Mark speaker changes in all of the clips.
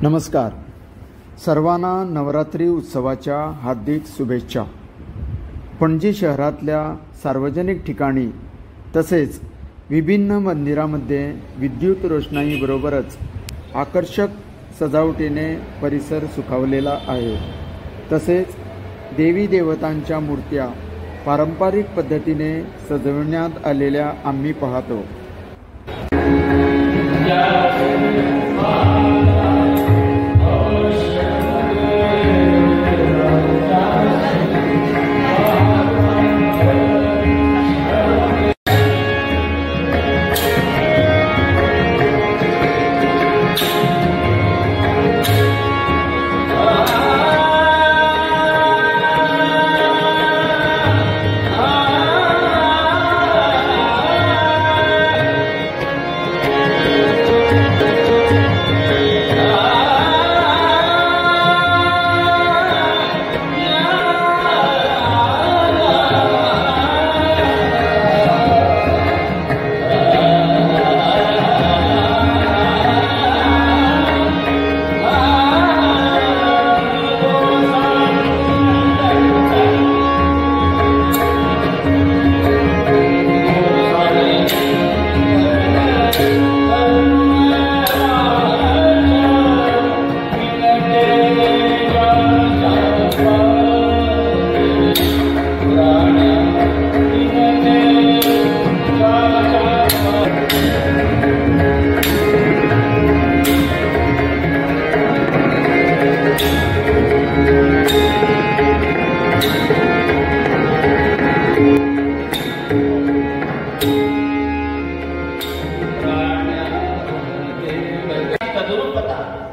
Speaker 1: नमस्कार. सर्वांना नवरात्री उत्सवाच्या हार्दिक शुभेच्छा. पणजी शहरातल्या सार्वजनिक ठिकाणी तसेच विभिन्न मंदिरामध्ये विद्युत रोषणाईबरोबरच आकर्षक सजावटीने परिसर सुखावलेला आहे. तसेच देवी देवतांच्या मूर्त्या पारंपरिक पद्धतीने सजवण्यात आलेल्या आम्ही पाहतो.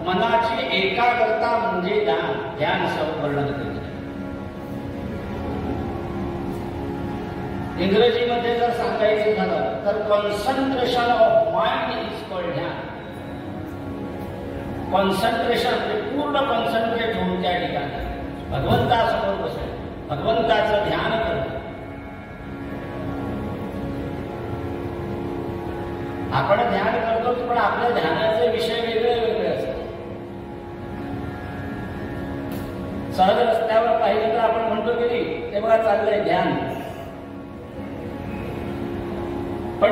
Speaker 2: मनाची एकाग्रता म्हणजे ध्यान असं वर्णन केलेलं आहे. इंग्रजीमध्ये जर सांगायचं झालं तर concentration of mind is called ध्यान. कॉन्सन्ट्रेशन म्हणजे पूर्ण कॉन्सन्ट्रेट होऊन त्या ठिकाणी भगवंतासमोर बसेल, भगवंताचं ध्यान करणं. आपण ध्यान करतो पण आपल्या ध्यानाचे विषय वेगळे वेगळे असतात. सहज रस्त्यावर पाहिलं तर आपण म्हणतो की ते बघा चाललंय ध्यान, पण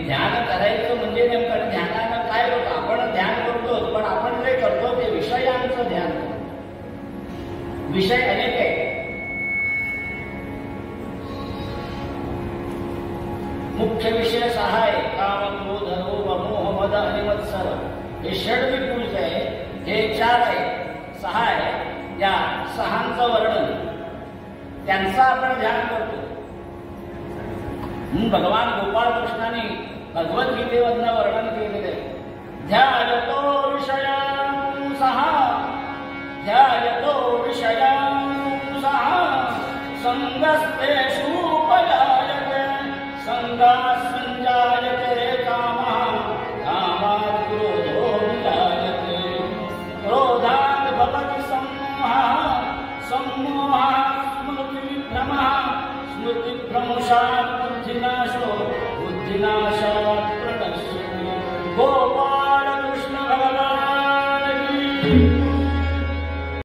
Speaker 2: ध्यान करायचं म्हणजे नेमकं ध्यानानं काय होतं. आपण ध्यान करतो पण आपण जे करतो ते विषयांचं ध्यान करतो. विषय अनेक आहेत. मुख्य विषय 6 आहे. काम, क्रोध, लोभ, मोह, मद आणि मत्सर. हे षड्विपुरुष आहे. हे 4 आहे, 6 आहे. या 6चं वर्णन त्यांचं आपण ध्यान करतो. भगवान गोपाळ कृष्णाने भगवद्गीतेमधनं वर्णन केलेले ध्यायतो विषयां सहा, ध्यायतो विषयां सहा, संगस्तेषु उपजायते, संगात् संजायते कामः, कामात् क्रोधो विजायते, क्रोधात् भवति सम्मोहः, सम्मोहात् स्मृतिभ्रमः, स्मृतिभ्रंशात्